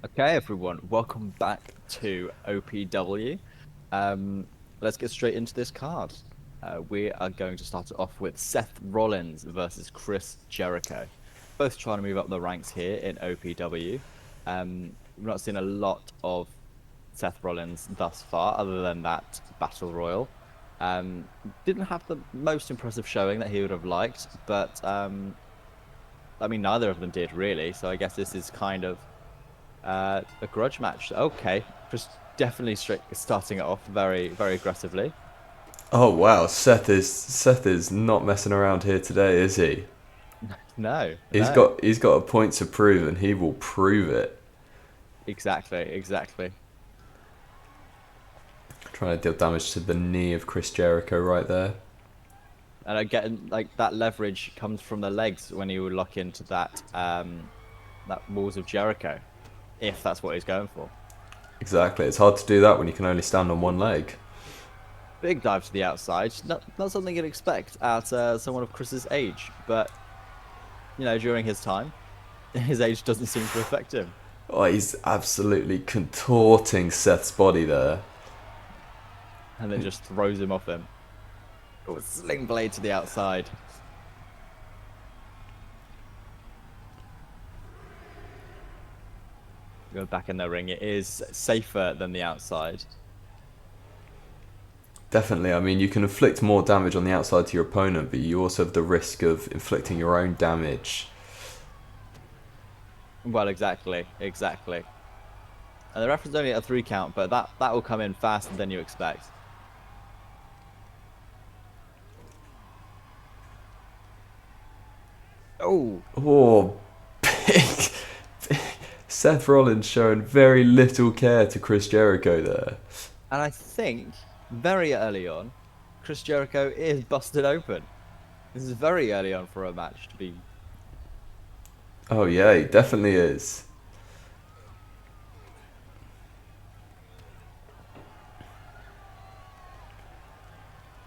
Okay, everyone, welcome back to OPW. Um, let's get straight into this card. We are going to start it off with Seth Rollins versus Chris Jericho. Both trying to move up the ranks here in OPW. We've not seen a lot of Seth Rollins thus far, other than that Battle Royal. Didn't have the most impressive showing that he would have liked, but I mean, neither of them did really. So I guess this is kind of a grudge match. Okay, just definitely starting it off very, very aggressively. Oh wow, Seth is not messing around here today, is he? No, He's no, got a point to prove, and he will prove it. exactly, exactly. Trying to deal damage to the knee of Chris Jericho right there. And again, like that leverage comes from the legs when you lock into that walls of Jericho, if that's what he's going for. Exactly. It's hard to do that when you can only stand on one leg. Big dive to the outside, not something you'd expect at someone of Chris's age, but during his time, his age doesn't seem to affect him, Oh, he's absolutely contorting Seth's body there. and then just throws him off him. Oh, sling blade to the outside. Go back in the ring. It is safer than the outside. Definitely. I mean, you can inflict more damage on the outside to your opponent, but you also have the risk of inflicting your own damage. Well, exactly, exactly. And the reference only at a 3 count, but that will come in faster than you expect. Oh, Oh, big, big. Seth Rollins showing very little care to Chris Jericho there. and I think very early on, Chris Jericho is busted open. This is very early on for a match to be. Oh yeah, he definitely is.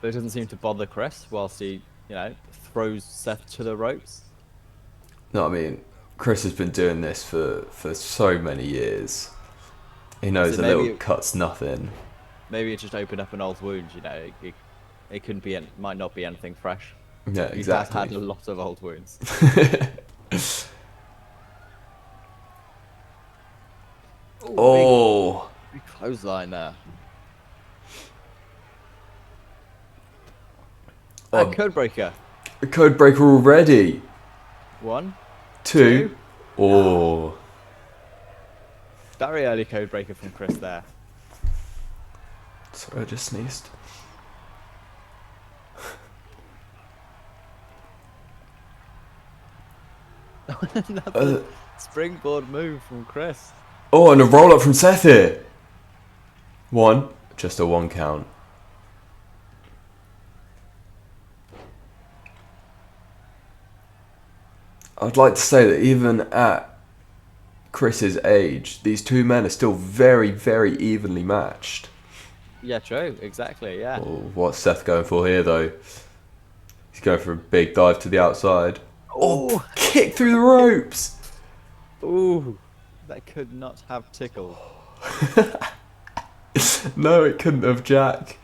But it doesn't seem to bother Chris whilst he, throws Seth to the ropes. No, I mean, Chris has been doing this for so many years. He So knows a little maybe cut's nothing. maybe it just opened up an old wound. It couldn't be, might not be anything fresh. Yeah, He has exactly. had a lot of old wounds. Oh, Oh, big clothesline there. oh, Code breaker. a code breaker already. One, Two. two. Oh, Very early code breaker from Chris there. sorry, I just sneezed. Another Uh, springboard move from Chris. oh, and a roll up from Seth here. One, just a 1 count. I'd like to say that even at Chris's age, these two men are still very, very evenly matched. Yeah, true. Exactly. Yeah. Oh, what's Seth going for here, though? He's going for a big dive to the outside. Oh, Oh, kick through the ropes! ooh, that could not have tickled. No, it couldn't have, Jack.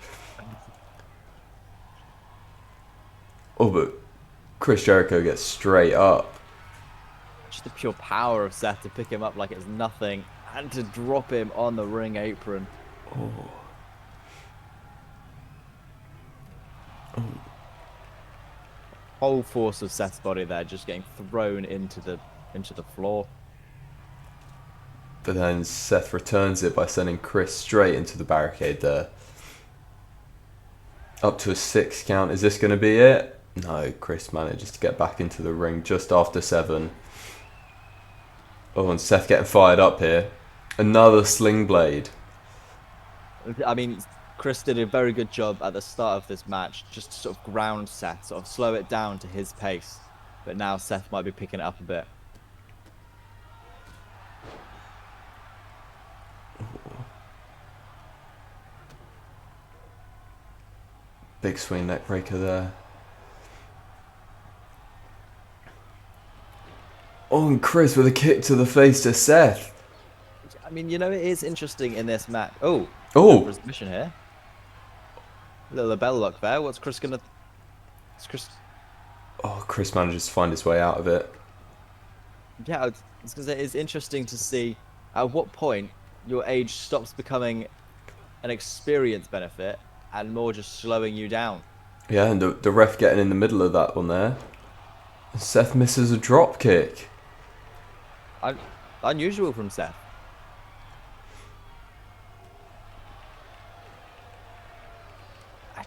Oh, but Chris Jericho gets straight up. Just the pure power of Seth to pick him up like it's nothing and to drop him on the ring apron. Whole force of Seth's body there, just getting thrown into the floor. But then Seth returns it by sending Chris straight into the barricade there. Up to a 6 count. Is this going to be it? No, Chris manages to get back into the ring just after 7. Oh, and Seth getting fired up here. Another sling blade. I mean, Chris did a very good job at the start of this match, just to sort of ground Seth, sort of slow it down to his pace. But now Seth might be picking it up a bit. Big swing neck breaker there. Oh, and Chris with a kick to the face to Seth. I mean, you know, it is interesting in this match. Oh, going for a Oh, submission here. A little bell lock there. What's Chris gonna? Is Chris? oh, Chris manages to find his way out of it. Yeah, I was gonna say it's interesting to see at what point your age stops becoming an experience benefit and more just slowing you down. Yeah, and the ref getting in the middle of that one there. Seth misses a drop kick. Un Unusual from Seth.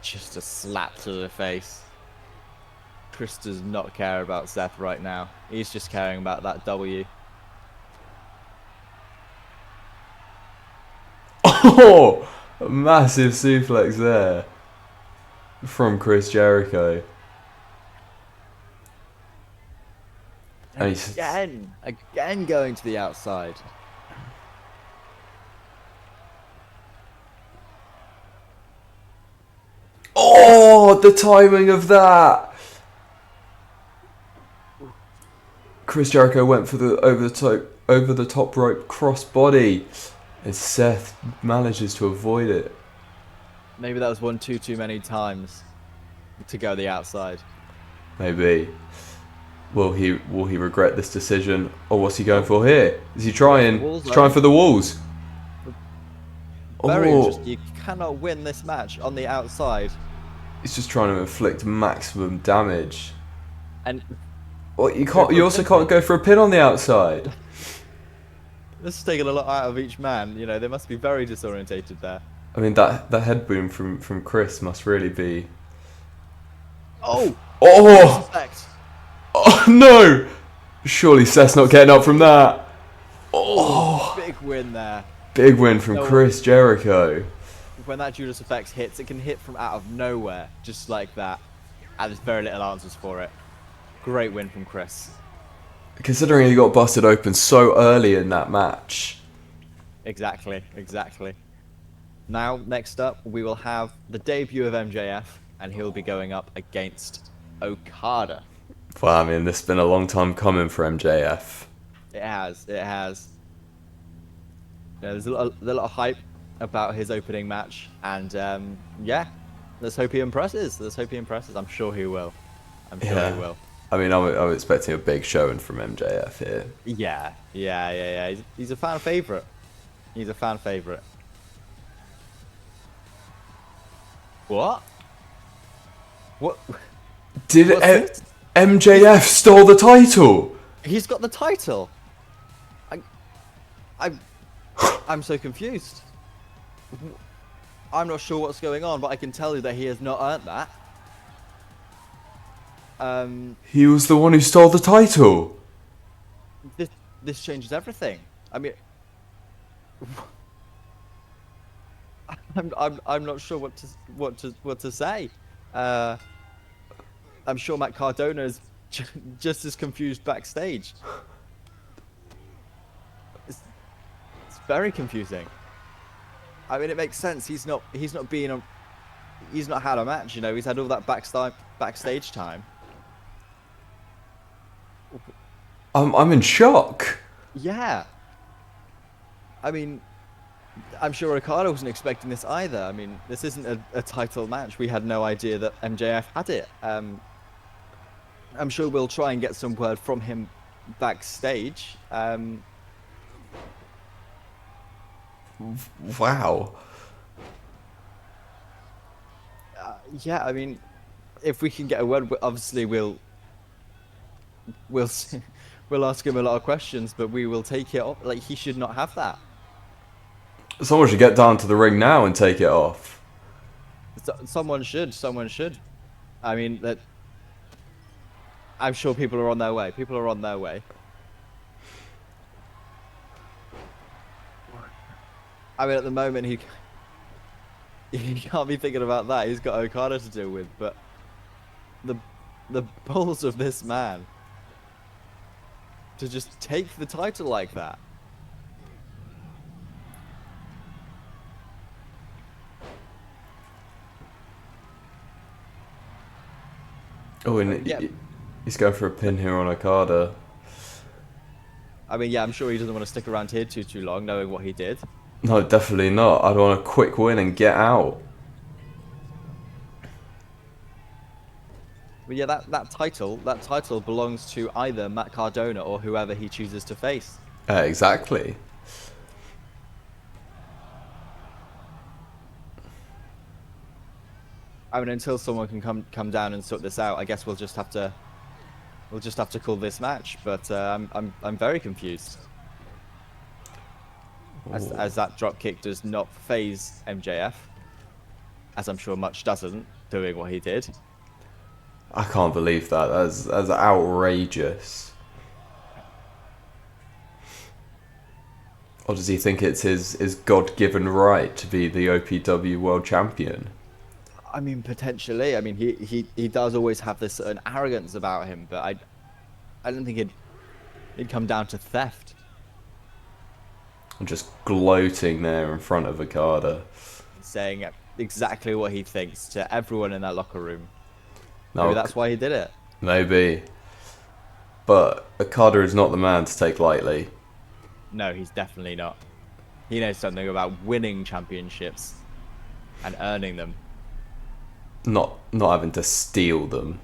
Just a slap to the face. Chris does not care about Seth right now. He's just caring about that W. Oh, a massive suplex there from Chris Jericho. And he's, Again going to the outside. oh, the timing of that! Chris Jericho went for the over the top rope crossbody, and Seth manages to avoid it. Maybe that was one too many times to go the outside. Maybe. Will he regret this decision, or what's he going for here? Is he trying? Walls He's trying only. for the walls. Very Oh, interesting. You cannot win this match on the outside. he's just trying to inflict maximum damage. And Well, you Go can't. for You a also pin. can't go for a pin on the outside. this is taking a lot out of each man. You know, they must be very disorientated there. I mean, that head boom from Chris must really be. Oh! Oh, Disrespect. oh no! Surely Seth's not getting up from that. Oh, Big win there. big win from No. Chris Jericho. When that Judas Effects hits, it can hit from out of nowhere, just like that. And there's very little answers for it. Great win from Chris. Considering he got busted open so early in that match. Exactly, exactly. Now, next up, we will have the debut of MJF, and he'll be going up against Okada. Well, I mean, this has been a long time coming for MJF. It has, it has. Yeah, there's a lot of hype about his opening match, and yeah, let's hope he impresses. Let's hope he impresses. I'm sure he will. I'm sure he will. I mean, I'm expecting a big showing from MJF here. Yeah. He's a fan favorite. He's a fan favorite. What? What? Did What's this? MJF stole the title? He's got the title. I'm so confused. I'm not sure what's going on, but I can tell you that he has not earned that. He was the one who stole the title. This changes everything. I mean, I'm not sure what to say. I'm sure Matt Cardona is just as confused backstage. It's very confusing. I mean, it makes sense. He's not had a match. You know, he's had all that backstage time. I'm in shock. Yeah. I mean, I'm sure Okada wasn't expecting this either. I mean, this isn't a title match. We had no idea that MJF had it. I'm sure we'll try and get some word from him backstage. Wow. Yeah, I mean, if we can get a word, obviously we'll see, we'll ask him a lot of questions, but we will take it off. Like, he should not have that. Someone should get down to the ring now and take it off. Someone should. Someone should. I mean, that. I'm sure people are on their way. People are on their way. I mean, at the moment, he can't be thinking about that. He's got Okada to deal with, but the balls of this man to just take the title like that. Oh, and Yeah. he's going for a pin here on Okada. I mean, yeah, I'm sure he doesn't want to stick around here too long, knowing what he did. No, definitely not. I'd want a quick win and get out. But yeah, that title belongs to either Matt Cardona or whoever he chooses to face. Exactly. I mean, until someone can come down and sort this out, I guess we'll just have to call this match. But I'm very confused as that drop kick does not phase MJF, as I'm sure much doesn't, doing what he did. I can't believe that. That's outrageous. Or does he think it's his God-given right to be the OPW World Champion? I mean, potentially. I mean, he does always have this certain arrogance about him, but I don't think it'd come down to theft. I'm just gloating there in front of Okada. Saying exactly what he thinks to everyone in that locker room. No, Maybe that's why he did it. maybe. But Okada is not the man to take lightly. No, he's definitely not. He knows something about winning championships and earning them. Not having to steal them.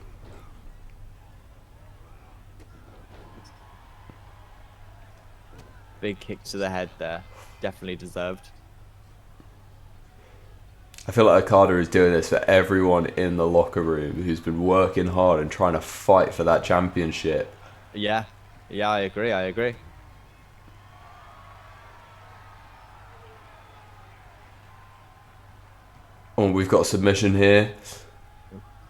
Big kick to the head there. Definitely deserved. I feel like Okada is doing this for everyone in the locker room who's been working hard and trying to fight for that championship. Yeah. Yeah, I agree. I agree. Oh, we've got a submission here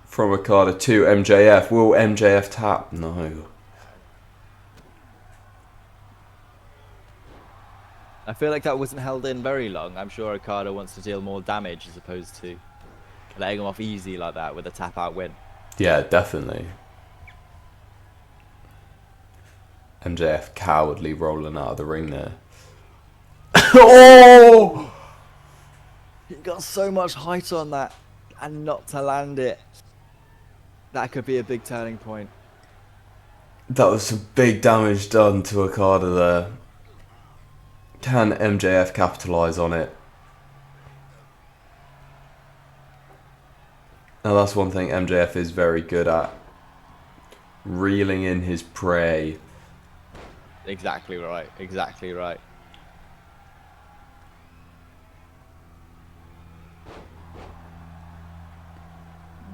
from Okada to MJF. Will MJF tap? No. I feel like that wasn't held in very long. I'm sure Okada wants to deal more damage as opposed to letting him off easy like that with a tap out win. Yeah, definitely. MJF cowardly rolling out of the ring there. Oh! He got so much height on that and not to land it. That could be a big turning point. That was some big damage done to Okada there. Can MJF capitalise on it? Now that's one thing MJF is very good at. Reeling in his prey. Exactly right. Exactly right.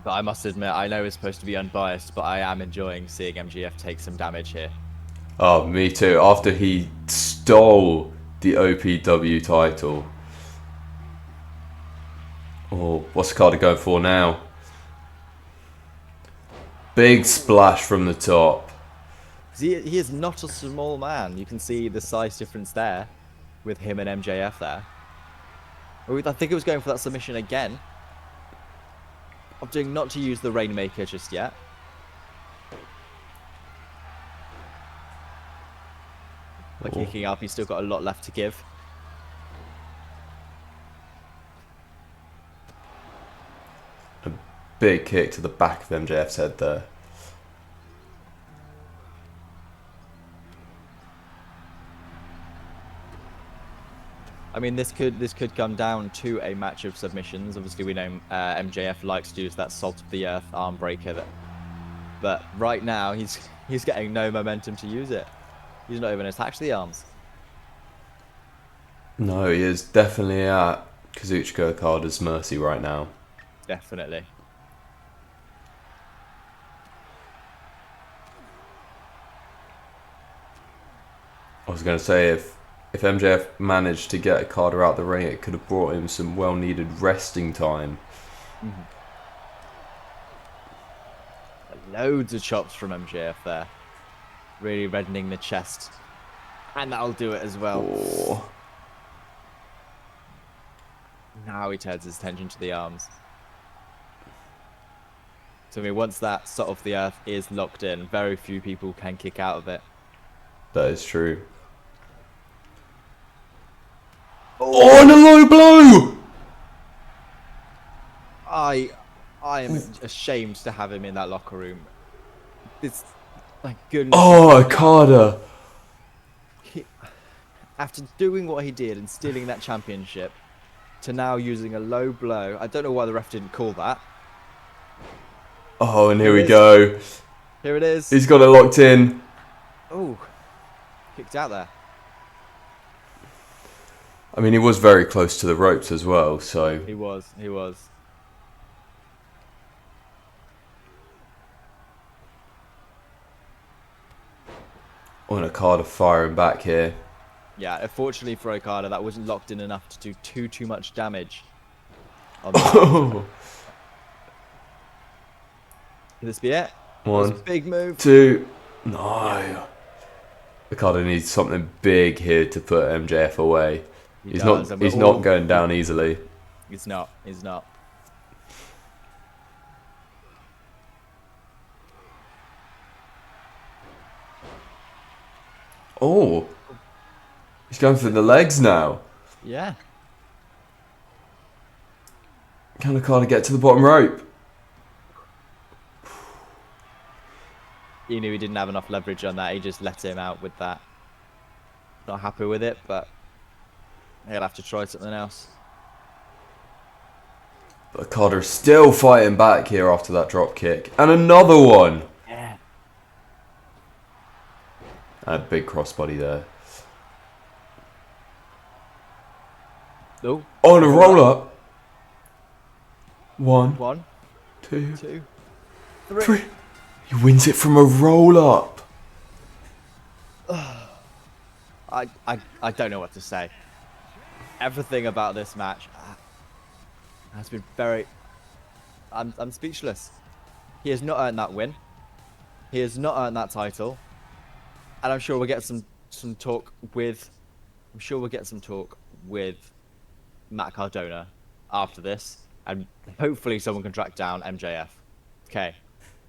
But I must admit, I know it's supposed to be unbiased, but I am enjoying seeing MGF take some damage here. Oh, me too. After he stole the OPW title. Oh, what's Okada going for now? Big splash from the top. He is not a small man. You can see the size difference there with him and MJF there. I think he was going for that submission again. Opting not to use the Rainmaker just yet. By kicking up, he's still got a lot left to give. A big kick to the back of MJF's head there. I mean, this could come down to a match of submissions. Obviously, we know MJF likes to use that salt of the earth arm breaker, but right now he's getting no momentum to use it. He's not even attached the arms. No, he is definitely at Kazuchika Okada's mercy right now. Definitely. I was going to say, if MJF managed to get Okada out the ring, it could have brought him some well-needed resting time. Loads of chops from MJF there. Really reddening the chest. And that'll do it as well. Oh. Now he turns his attention to the arms. So I mean, once that salt of the earth is locked in, very few people can kick out of it. That is true. Oh, and a low blow! I am ashamed to have him in that locker room. It's, my goodness. Oh, Okada. After doing what he did and stealing that championship, to now using a low blow. I don't know why the ref didn't call that. Oh, and here we it is. go. Here it is. He's got it locked in. Oh, kicked out there. I mean, he was very close to the ropes as well, so... He was. On Okada firing back here. Yeah, unfortunately for Okada, that wasn't locked in enough to do too much damage. On Oh. Can this be it? One, big move. 2, no. Okada needs something big here to put MJF away. He's not going down easily. He's not. Oh. He's going for the legs now. Yeah. Can Okada get to the bottom rope? He knew he didn't have enough leverage on that. He just let him out with that. Not happy with it, but he'll have to try something else. But Okada is still fighting back here after that drop kick. And another one. Yeah. A big crossbody there. Oh. On a roll up. 1, 1, 2, 2, 3. He wins it from a roll up. I don't know what to say. Everything about this match has been very... I'm speechless. He has not earned that win. He has not earned that title. And I'm sure we'll get some talk with... I'm sure we'll get some talk with Matt Cardona after this. And hopefully someone can track down MJF. Okay.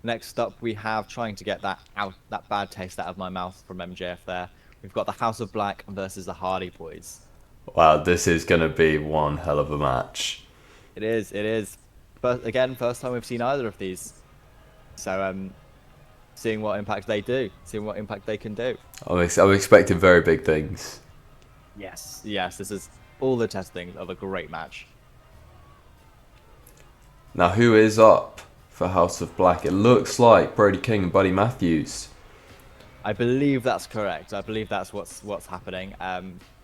Next up, we have trying to get that bad taste out of my mouth from MJF there. We've got the House of Black versus the Hardy Boys. Wow, this is going to be one hell of a match. It is. But again, first time we've seen either of these. So, seeing what impact they do, seeing what impact they can do. I'm expecting very big things. Yes, this is all the testing of a great match. Now, who is up for House of Black? It looks like Brody King and Buddy Matthews. I believe that's correct. I believe that's what's happening.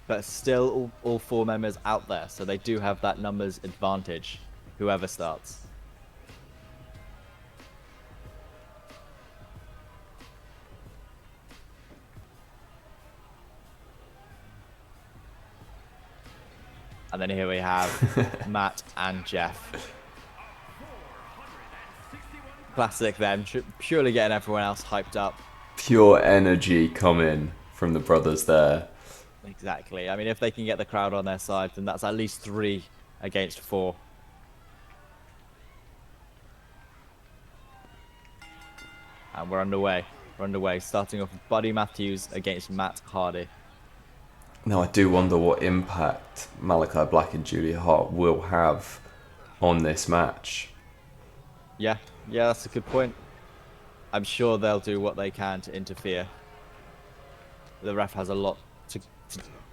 But still, all 4 members out there, so they do have that numbers advantage. Whoever starts. And then here we have Matt and Jeff. Classic them, purely getting everyone else hyped up. Pure energy coming from the brothers there. Exactly. I mean, if they can get the crowd on their side, then that's at least 3 against 4. And we're underway. Starting off with Buddy Matthews against Matt Hardy. Now, I do wonder what impact Malachi Black and Julia Hart will have on this match. Yeah, that's a good point. I'm sure they'll do what they can to interfere. The ref has a lot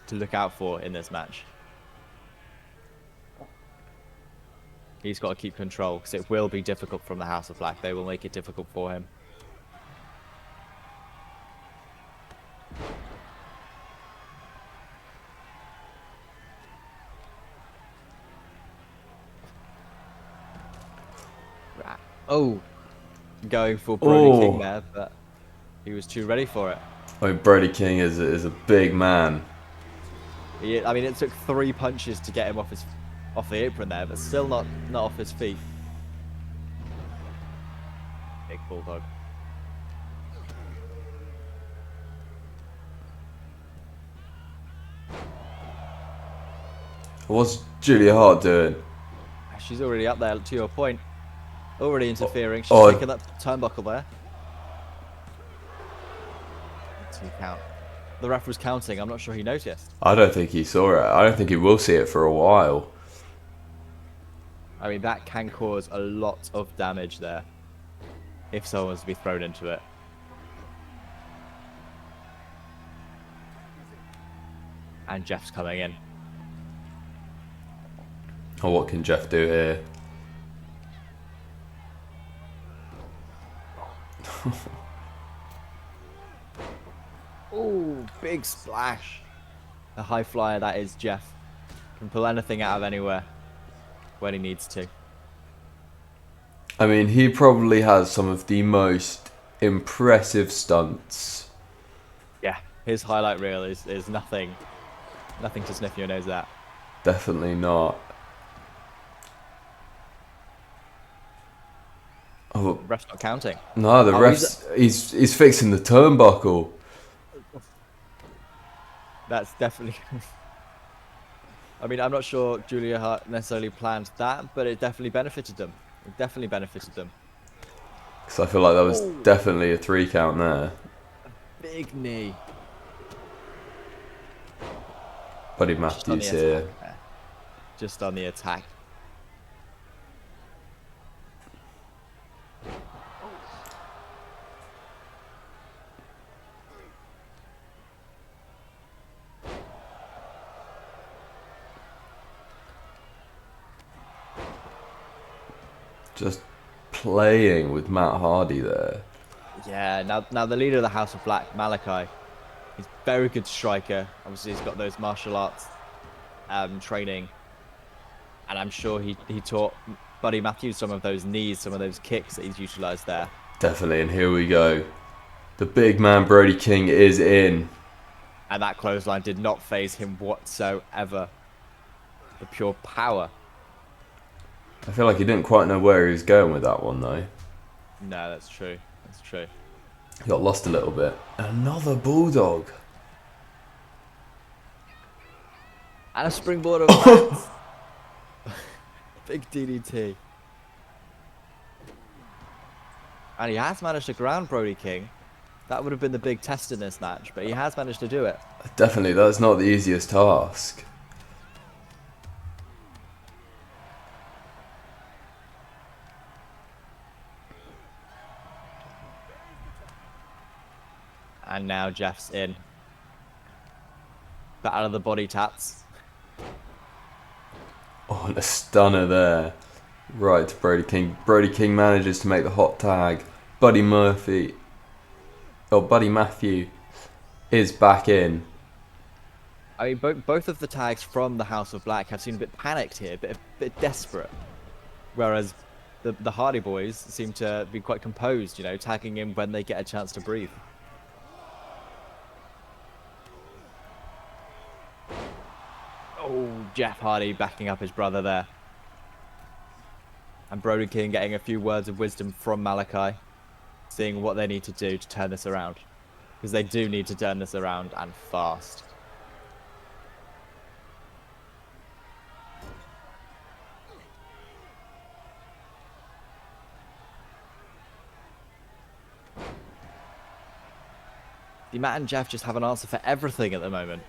to look out for in this match. He's got to keep control because it will be difficult from the House of Black. They will make it difficult for him. Oh, going for Brody King there, but he was too ready for it. I mean, Brody King is a big man. I mean, it took 3 punches to get him off the apron there, but still not off his feet. Big bulldog. What's Julia Hart doing? She's already up there, to your point. Already interfering. She's taking that turnbuckle there. 2 count. The ref was counting. I'm not sure he noticed. I don't think he saw it. I don't think he will see it for a while. I mean, that can cause a lot of damage there if someone's to be thrown into it. And Jeff's coming in. Oh, what can Jeff do here? Ooh, big splash. The high flyer that is Jeff. Can pull anything out of anywhere when he needs to. I mean, he probably has some of the most impressive stunts. Yeah, his highlight reel is nothing to sniff your nose at. Definitely not. Oh, The ref's not counting. no, the ref's he's fixing the turnbuckle. That's definitely. I mean, I'm not sure Julia Hart necessarily planned that, but it definitely benefited them. It definitely benefited them. Because I feel like that was Oh, definitely a 3 count there. big knee. Buddy Just on the Matthews attack here. there. Just on the attack. Just playing with Matt Hardy there. Yeah, now the leader of the House of Black, Malachi, he's a very good striker. Obviously, he's got those martial arts training. And I'm sure he taught Buddy Matthews some of those knees, some of those kicks that he's utilised there. Definitely, and here we go. The big man Brody King is in. And that clothesline did not faze him whatsoever. The pure power. I feel like he didn't quite know where he was going with that one though. No, that's true. That's true. He got lost a little bit. Another bulldog. And a springboard of Matt. Big DDT. And he has managed to ground Brody King. That would have been the big test in this match, but he has managed to do it. Definitely, that's not the easiest task. And now Jeff's in. But out of the body taps. Oh, and a stunner there. Right to Brody King. Brody King manages to make the hot tag. Buddy Matthew is back in. I mean, both of the tags from the House of Black have seemed a bit panicked here, a bit desperate. Whereas the Hardy Boys seem to be quite composed, you know, tagging in when they get a chance to breathe. Oh, Jeff Hardy backing up his brother there. And Brody King getting a few words of wisdom from Malachi, seeing what they need to do to turn this around. Because they do need to turn this around, and fast. Matt and Jeff just have an answer for everything at the moment.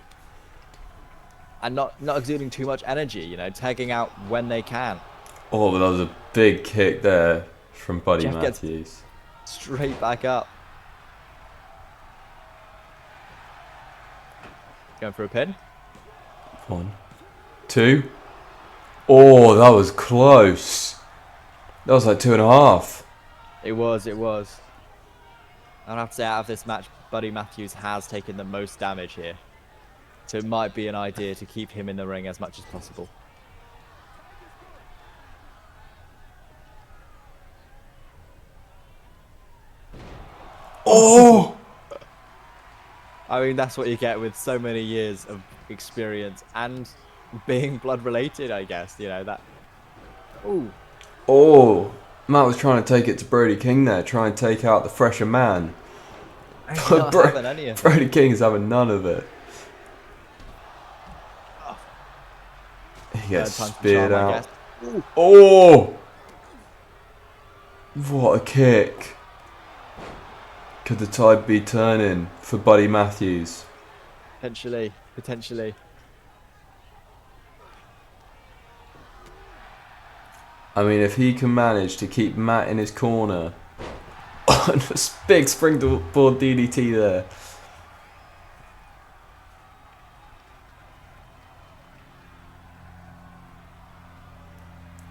And not exuding too much energy, you know, tagging out when they can. Oh, but that was a big kick there from Buddy Jeff Matthews. gets straight back up. Going for a pin. 1, 2. Oh, that was close. That was like 2.5. It was. I'd have to say, out of this match, Buddy Matthews has taken the most damage here. So it might be an idea to keep him in the ring as much as possible. Oh! I mean, that's what you get with so many years of experience and being blood related, I guess. You know, that. Ooh. Oh! Matt was trying to take it to Brody King there, trying to take out the fresher man. Not having any of it. Brody King is having none of it. He gets speared out. Oh! What a kick. Could the tide be turning for Buddy Matthews? Potentially. I mean, if he can manage to keep Matt in his corner. And a big springboard DDT there.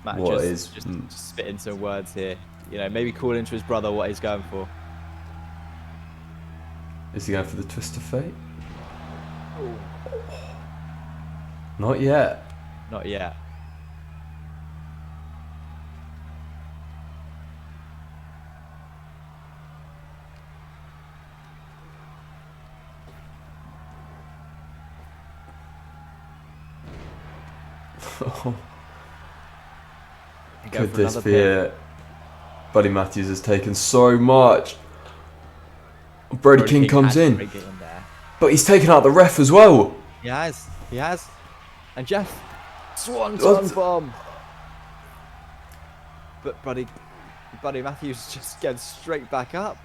Matt What just, is... just spitting some words here. You know, maybe calling to his brother what he's going for. Is he going for the twist of fate? Oh. Not yet. Not yet. Could this be it? Buddy Matthews has taken so much. Brody King comes in. There. But he's taken out the ref as well. He has. He has. And Jeff. Swanton bomb. But Buddy Matthews just gets straight back up.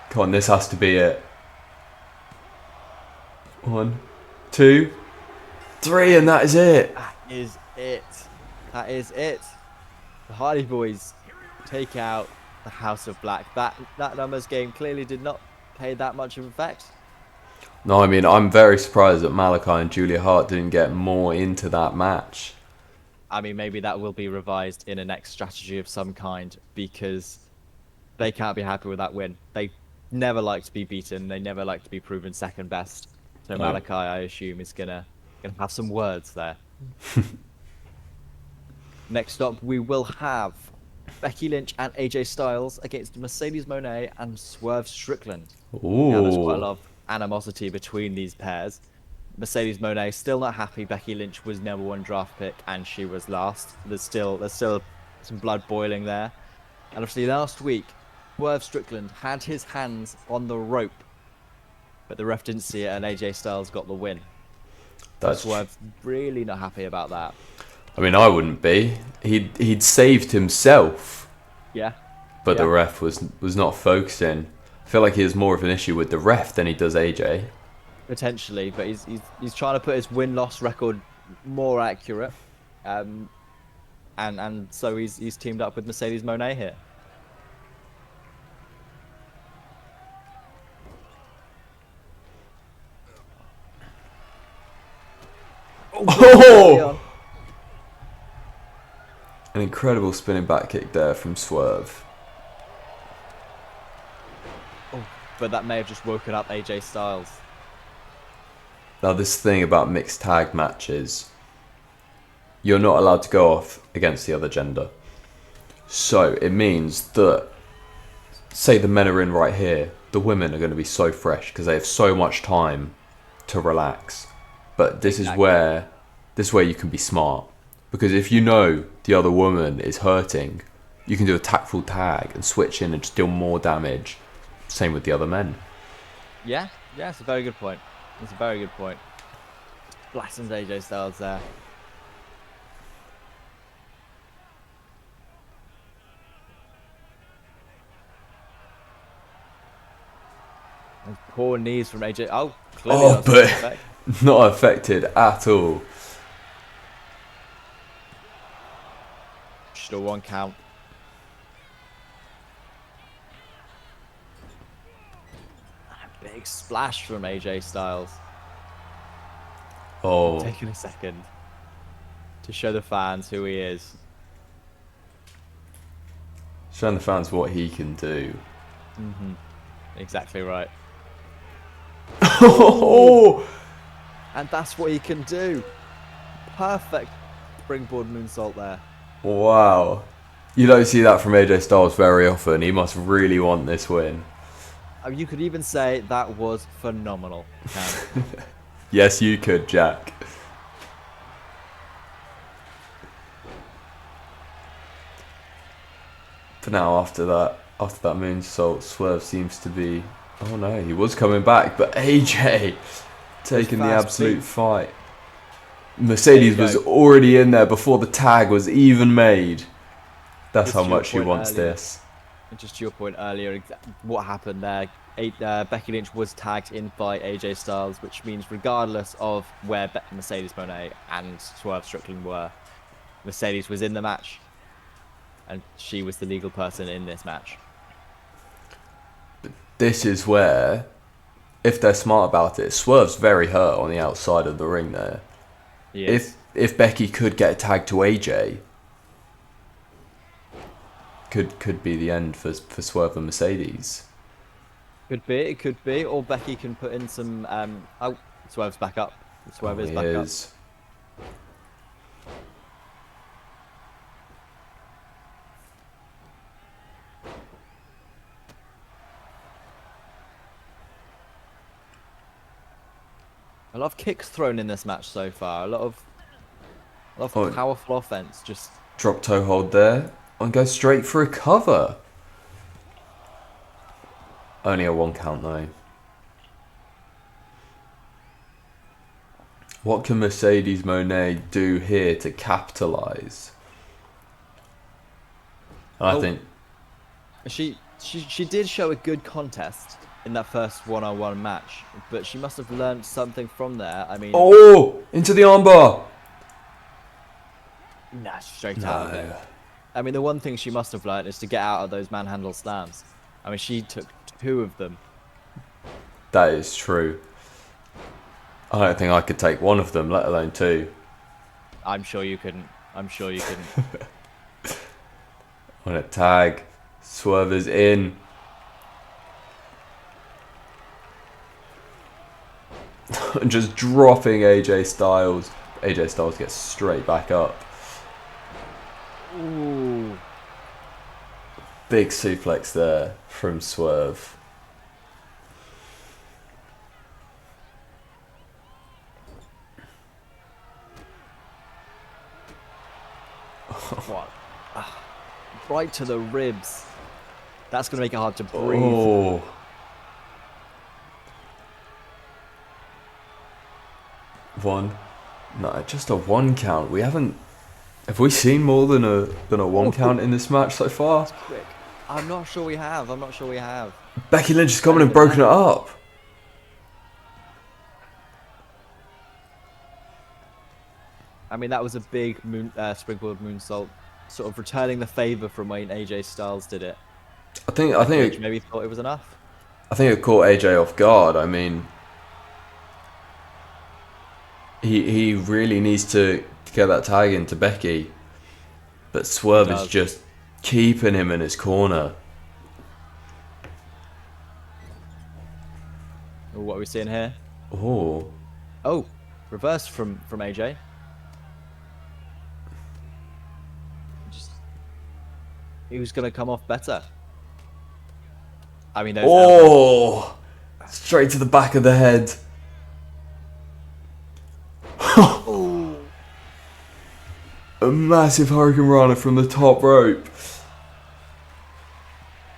Come on, this has to be it. 1, 2, 3, and that is it. That is it. That is it. The Hardy Boys take out the House of Black. That numbers game clearly did not pay that much of effect. No, I mean, I'm very surprised that Malachi and Julia Hart didn't get more into that match. I mean, maybe that will be revised in a next strategy of some kind, because they can't be happy with that win. They never like to be beaten. They never like to be proven second best. So Malachi, I assume, is gonna have some words there. Next up, we will have Becky Lynch and AJ Styles against Mercedes Moné and Swerve Strickland. Ooh. Now, there's quite a lot of animosity between these pairs. Mercedes Moné still not happy. Becky Lynch was #1 draft pick and she was last. There's still some blood boiling there. And obviously last week, Swerve Strickland had his hands on the rope, but the ref didn't see it and AJ Styles got the win. That's Swerve's really not happy about that. I mean, I wouldn't be. He'd saved himself. Yeah. But the ref was not focusing. I feel like he has more of an issue with the ref than he does AJ. Potentially, but he's trying to put his win-loss record more accurate, and so he's teamed up with Mercedes Moné here. Oh! An incredible spinning back kick there from Swerve. Oh, but that may have just woken up AJ Styles. Now, this thing about mixed tag matches, you're not allowed to go off against the other gender. So it means that, say the men are in right here, the women are going to be so fresh because they have so much time to relax. But this is where you can be smart, because if you know the other woman is hurting, you can do a tactful tag and switch in and just deal more damage. Same with the other men. Yeah, it's a very good point. It's a very good point. Blasts AJ Styles there. And poor knees from AJ. Oh, clearly Oh, but not affected at all. Still 1 count. A big splash from AJ Styles. Oh. Taking a second to show the fans who he is. Showing the fans what he can do. Exactly right. Oh! And that's what he can do. Perfect springboard moonsault there. Wow. You don't see that from AJ Styles very often. He must really want this win. You could even say that was phenomenal. Yes, you could, Jack. But now after that moonsault, Swerve seems to be... Oh no, he was coming back, but AJ taking the absolute fight. Mercedes was already in there before the tag was even made. That's how much he wants this. And just to your point earlier, what happened there, Becky Lynch was tagged in by AJ Styles, which means regardless of where Mercedes Moné and Swerve Strickland were, Mercedes was in the match. And she was the legal person in this match. This is where, if they're smart about it, Swerve's very hurt on the outside of the ring there. Yes. if Becky could get a tag to AJ, could be the end for Swerve and Mercedes. Could be, it could be. Or Becky can put in some. Oh, Swerve's back up. Swerve is He back up. is. A lot of kicks thrown in this match so far. A lot of powerful offense. Just Drop toe hold there and go straight for a cover. Only a 1 count though. What can Mercedes Moné do here to capitalise? I think she did show a good contest in that first one-on-one match, but she must have learned something from there. I mean, oh, into the armbar. Nah, straight out of it. I mean, the one thing she must have learned is to get out of those manhandle slams. I mean, she took 2 of them. That is true. I don't think I could take 1 of them, let alone 2. I'm sure you couldn't. I'm sure you couldn't. On a tag. Swerve is in. Just dropping AJ Styles. AJ Styles gets straight back up. Ooh. Big suplex there from Swerve. What? Right to the ribs. That's going to make it hard to breathe. Oh. One. No, just a 1 count. We haven't... Have we seen more than a 1 count in this match so far? Quick. I'm not sure we have. I'm not sure we have. Becky Lynch has come in and broken it up. I mean, that was a big sprinkle of moonsault, sort of returning the favor from when AJ Styles did it. I think Lynch maybe thought it was enough. I think it caught AJ off guard. I mean, he really needs to get that tag into Becky, but Swerve is just keeping him in his corner. What are we seeing here? Oh, reversed from AJ. He was going to come off better. I mean, those straight to the back of the head. A massive Hurricane Rana from the top rope.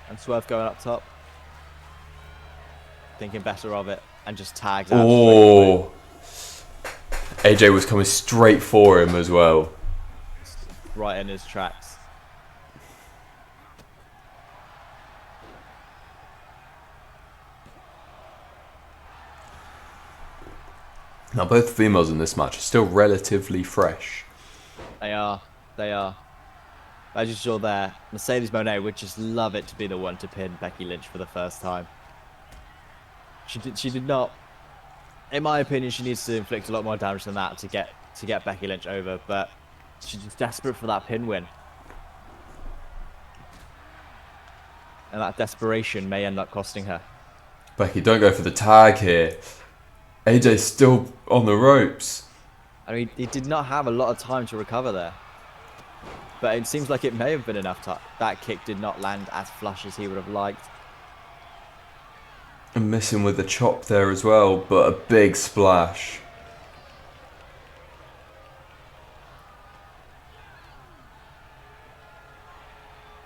And Swerve going up top. Thinking better of it. And just tags out. Oh. AJ was coming straight for him as well. Right in his tracks. Now, both females in this match are still relatively fresh. They are. They are. As you saw there, Mercedes Moné would just love it to be the one to pin Becky Lynch for the first time. She did not. In my opinion, she needs to inflict a lot more damage than that to get Becky Lynch over. But she's just desperate for that pin win, and that desperation may end up costing her. Becky, don't go for the tag here. AJ's still on the ropes. I mean, he did not have a lot of time to recover there. But it seems like it may have been enough time. That kick did not land as flush as he would have liked. And missing with the chop there as well, but a big splash.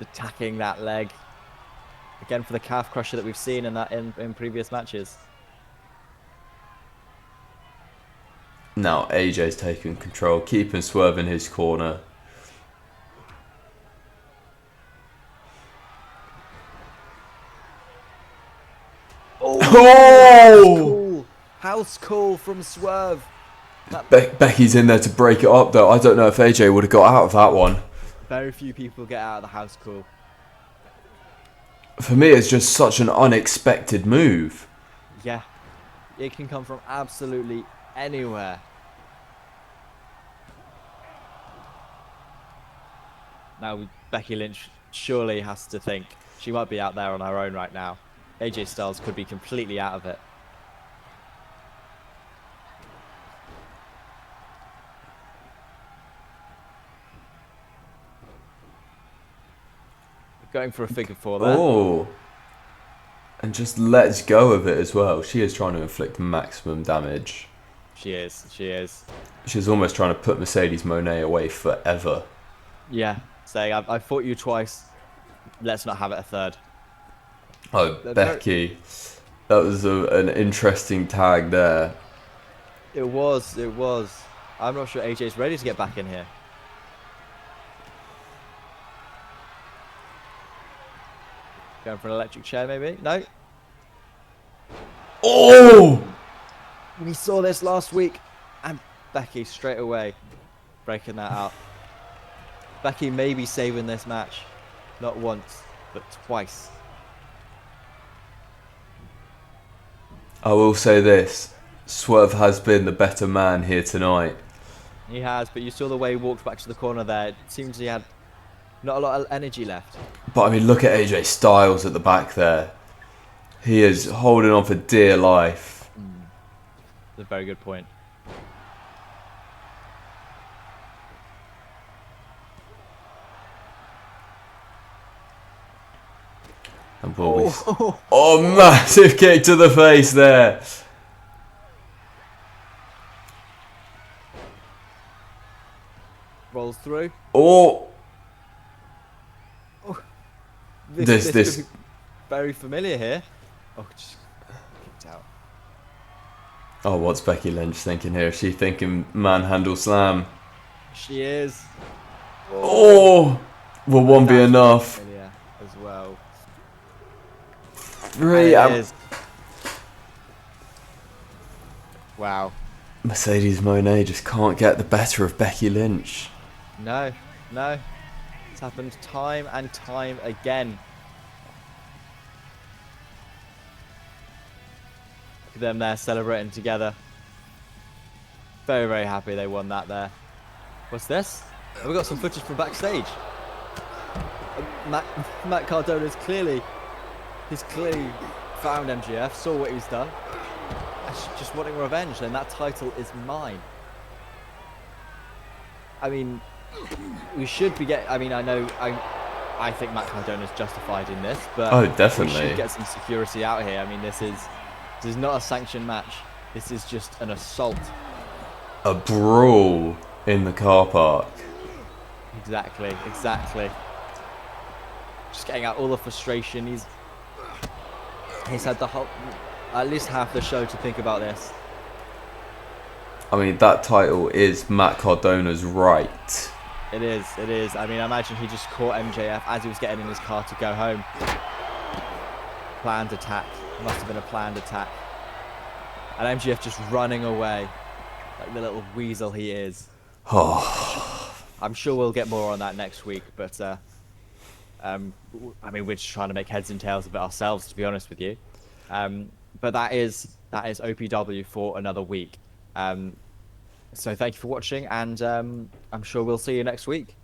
Attacking that leg. Again for the calf crusher that we've seen in previous matches. Now AJ's taking control, keeping Swerve in his corner. Oh! House call from Swerve. Becky's in there to break it up though. I don't know if AJ would have got out of that one. Very few people get out of the house call. For me, it's just such an unexpected move. Yeah. It can come from absolutely anywhere. Now Becky Lynch surely has to think she might be out there on her own right now. AJ Styles could be completely out of it. Going for a figure four there. Oh. And just lets go of it as well. She is trying to inflict maximum damage. She is. She is. She's almost trying to put Mercedes Moné away forever. Yeah. Saying, I fought you twice. Let's not have it a third. Oh, Becky. That was an interesting tag there. It was. It was. I'm not sure AJ's ready to get back in here. Going for an electric chair, maybe? No. Oh! We saw this last week. And Becky straight away breaking that out. Becky may be saving this match. Not once, but twice. I will say this. Swerve has been the better man here tonight. He has, but you saw the way he walked back to the corner there. It seems he had not a lot of energy left. But I mean, look at AJ Styles at the back there. He is holding on for dear life. That's a very good point. And oh, massive kick to the face there. Rolls through. Oh. This could be very familiar here. Oh, just kicked out. Oh, what's Becky Lynch thinking here? Is she thinking manhandle slam? She is. Oh. Will one be enough? Familiar as well. Three. Wow. Mercedes Moné just can't get the better of Becky Lynch. No, no. It's happened time and time again. Look at them there celebrating together. Very, very happy they won that there. What's this? We've got some footage from backstage. Matt Cardona's clearly found MJF, saw what he's done. Just wanting revenge, and that title is mine. I mean, we should be I mean, I think Matt Cardona's justified in this, but oh, definitely. We should get some security out here. I mean, this is not a sanctioned match. This is just an assault. A brawl in the car park. Exactly, exactly. Just getting out all the frustration. He's had the whole, at least half the show to think about this. I mean, that title is Matt Cardona's right. It is, it is. I mean, I imagine he just caught MJF as he was getting in his car to go home. Planned attack. Must have been a planned attack. And MJF just running away like the little weasel he is. Oh. I'm sure we'll get more on that next week, but I mean, we're just trying to make heads and tails of it ourselves, to be honest with you. But that is OPW for another week. So thank you for watching, and I'm sure we'll see you next week.